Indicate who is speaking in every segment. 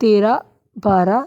Speaker 1: 13, 12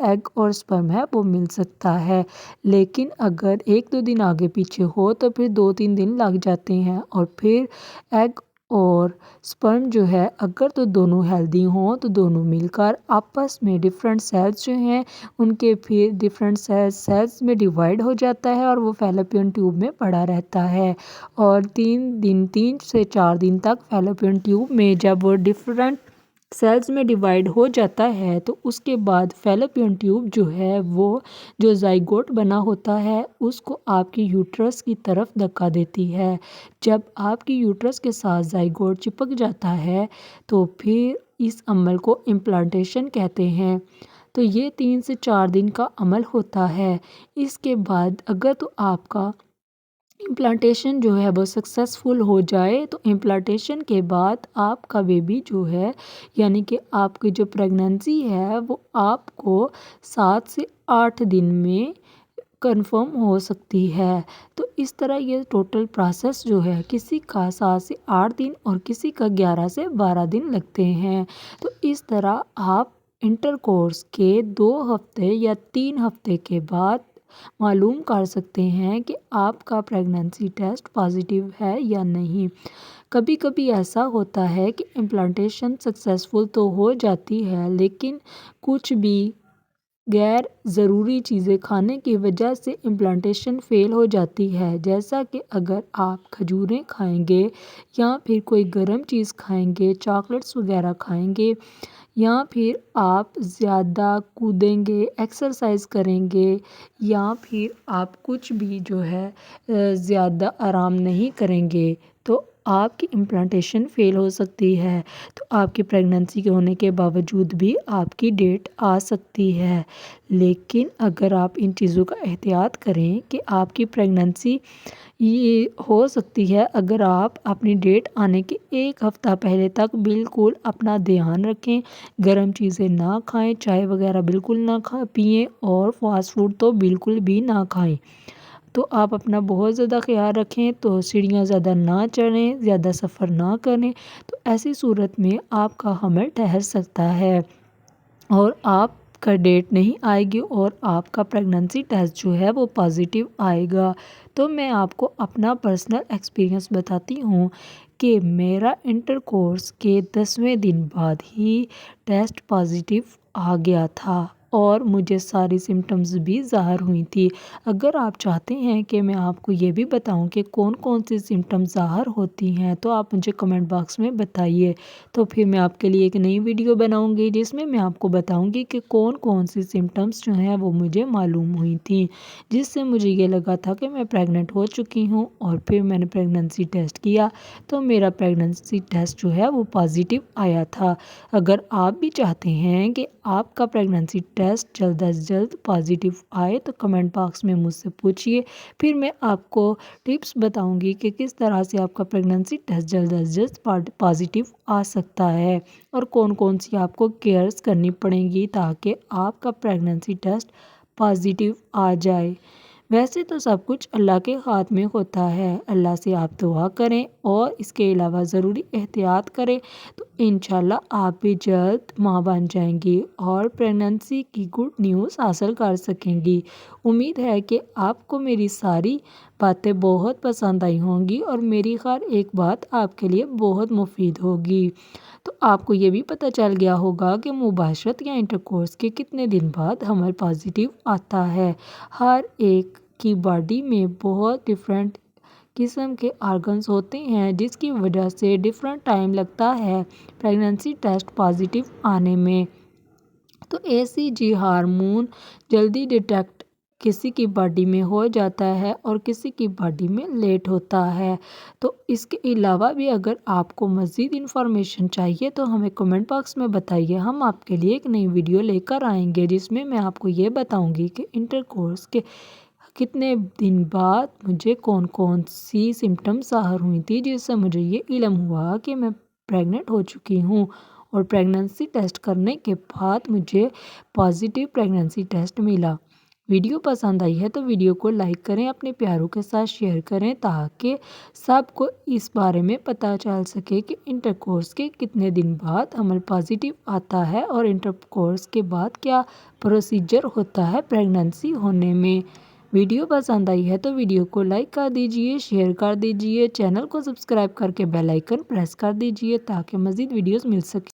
Speaker 1: egg اور sperm ہے وہ مل سکتا ہے، لیکن اگر 1-2 دن آگے پیچھے ہو تو پھر 2-3 دن لگ جاتے ہیں، اور پھر ایگ اور سپرم جو ہے اگر تو دونوں ہیلدی ہوں تو دونوں مل کر آپس میں ڈفرینٹ سیلز جو ہیں ان کے پھر ڈفرینٹ سیلز میں ڈیوائڈ ہو جاتا ہے اور وہ فیلوپین ٹیوب میں پڑا رہتا ہے، اور 3 سے 4 دن تک فیلوپین ٹیوب میں جب وہ ڈفرینٹ سیلز میں ڈیوائڈ ہو جاتا ہے تو اس کے بعد فیلوپین ٹیوب جو ہے وہ جو زائگوٹ بنا ہوتا ہے اس کو آپ کی یوٹرس کی طرف دھکا دیتی ہے۔ جب آپ کی یوٹرس کے ساتھ زائگوٹ چپک جاتا ہے تو پھر اس عمل کو امپلانٹیشن کہتے ہیں۔ تو یہ 3 سے 4 دن کا عمل ہوتا ہے۔ اس کے بعد اگر تو آپ کا امپلانٹیشن جو ہے وہ سکسیسفل ہو جائے تو امپلانٹیشن کے بعد آپ کا بیبی جو ہے یعنی کہ آپ کی جو پریگننسی ہے وہ آپ کو 7 سے 8 دن میں کنفرم ہو سکتی ہے۔ تو اس طرح یہ ٹوٹل پروسیس جو ہے کسی کا 7 سے 8 دن اور کسی کا 11 سے 12 دن لگتے ہیں۔ تو اس طرح آپ انٹر کورس کے 2 ہفتے یا 3 ہفتے کے بعد معلوم کر سکتے ہیں کہ آپ کا پریگننسی ٹیسٹ پازیٹیو ہے یا نہیں۔ کبھی کبھی ایسا ہوتا ہے کہ امپلانٹیشن سکسیسفل تو ہو جاتی ہے لیکن کچھ بھی غیر ضروری چیزیں کھانے کی وجہ سے امپلانٹیشن فیل ہو جاتی ہے، جیسا کہ اگر آپ کھجوریں کھائیں گے یا پھر کوئی گرم چیز کھائیں گے، چاکلیٹس وغیرہ کھائیں گے، یا پھر آپ زیادہ کودیں گے، ایکسرسائز کریں گے، یا پھر آپ کچھ بھی جو ہے زیادہ آرام نہیں کریں گے تو آپ کی امپلانٹیشن فیل ہو سکتی ہے، تو آپ کی پریگننسی کے ہونے کے باوجود بھی آپ کی ڈیٹ آ سکتی ہے۔ لیکن اگر آپ ان چیزوں کا احتیاط کریں کہ آپ کی پریگننسی یہ ہو سکتی ہے اگر آپ اپنی ڈیٹ آنے کے 1 ہفتہ پہلے تک بالکل اپنا دھیان رکھیں، گرم چیزیں نہ کھائیں، چائے وغیرہ بالکل نہ پئیں اور فاسٹ فوڈ تو بالکل بھی نہ کھائیں۔ تو آپ اپنا بہت زیادہ خیال رکھیں، تو سیڑھیاں زیادہ نہ چڑھیں، زیادہ سفر نہ کریں، تو ایسی صورت میں آپ کا حمل ٹھہر سکتا ہے اور آپ کا ڈیٹ نہیں آئے گی اور آپ کا پریگننسی ٹیسٹ جو ہے وہ پازیٹیو آئے گا۔ تو میں آپ کو اپنا پرسنل ایکسپیرینس بتاتی ہوں کہ میرا انٹر کورس کے 10ویں دن بعد ہی ٹیسٹ پازیٹیو آ گیا تھا اور مجھے ساری سمٹمز بھی ظاہر ہوئی تھی۔ اگر آپ چاہتے ہیں کہ میں آپ کو یہ بھی بتاؤں کہ کون کون سی سمٹمز ظاہر ہوتی ہیں تو آپ مجھے کمنٹ باکس میں بتائیے، تو پھر میں آپ کے لیے ایک نئی ویڈیو بناؤں گی جس میں آپ کو بتاؤں گی کہ کون کون سی سمٹمز جو ہیں وہ مجھے معلوم ہوئی تھیں، جس سے مجھے یہ لگا تھا کہ میں پریگننٹ ہو چکی ہوں، اور پھر میں نے پریگننسی ٹیسٹ کیا تو میرا پریگننسی ٹیسٹ جو ہے وہ پازیٹیو آیا تھا۔ اگر آپ بھی چاہتے ہیں کہ آپ کا پریگننسی ٹیسٹ جلد از جلد پازیٹیو آئے تو کمنٹ باکس میں مجھ سے پوچھیے، پھر میں آپ کو ٹپس بتاؤں گی کہ کس طرح سے آپ کا پریگننسی ٹیسٹ جلد از جلد پازیٹیو آ سکتا ہے اور کون کون سی آپ کو کیئرز کرنی پڑیں گی تاکہ آپ کا پریگننسی ٹیسٹ پازیٹیو آ جائے۔ ویسے تو سب کچھ اللہ کے ہاتھ میں ہوتا ہے، اللہ سے آپ دعا کریں اور اس کے علاوہ ضروری احتیاط کریں تو انشاءاللہ آپ بھی جلد ماں بن جائیں گی اور پریگننسی کی گڈ نیوز حاصل کر سکیں گی۔ امید ہے کہ آپ کو میری ساری باتیں بہت پسند آئی ہوں گی اور میری ہر ایک بات آپ کے لیے بہت مفید ہوگی۔ تو آپ کو یہ بھی پتہ چل گیا ہوگا کہ مباشرت یا انٹرکورس کے کتنے دن بعد حمل پازیٹیو آتا ہے۔ ہر ایک کی باڈی میں بہت ڈفرینٹ قسم کے آرگنز ہوتے ہیں جس کی وجہ سے ڈفرینٹ ٹائم لگتا ہے پریگننسی ٹیسٹ پازیٹیو آنے میں۔ تو ACG ہارمون جلدی ڈیٹیکٹ کسی کی باڈی میں ہو جاتا ہے اور کسی کی باڈی میں لیٹ ہوتا ہے۔ تو اس کے علاوہ بھی اگر آپ کو مزید انفارمیشن چاہیے تو ہمیں کمنٹ باکس میں بتائیے، ہم آپ کے لیے ایک نئی ویڈیو لے کر آئیں گے جس میں آپ کو یہ بتاؤں گی کہ انٹر کورس کے کتنے دن بعد مجھے کون کون سی سمٹمز ظاہر ہوئی تھی جس سے مجھے یہ علم ہوا کہ میں پریگننٹ ہو چکی ہوں، اور پریگننسی ٹیسٹ کرنے کے بعد مجھے پازیٹیو پریگننسی ٹیسٹ ملا۔ ویڈیو پسند آئی ہے تو ویڈیو کو لائک کریں، اپنے پیاروں کے ساتھ شیئر کریں تاکہ سب کو اس بارے میں پتہ چل سکے کہ انٹر کورس کے کتنے دن بعد عمل پازیٹیو آتا ہے اور انٹر کورس کے بعد کیا پروسیجر ہوتا ہے پریگننسی ہونے میں۔ ویڈیو پسند آئی ہے تو ویڈیو کو لائک کر دیجئے، شیئر کر دیجئے، چینل کو سبسکرائب کر کے بیل آئیکن پریس کر دیجئے تاکہ مزید ویڈیوز مل سکے۔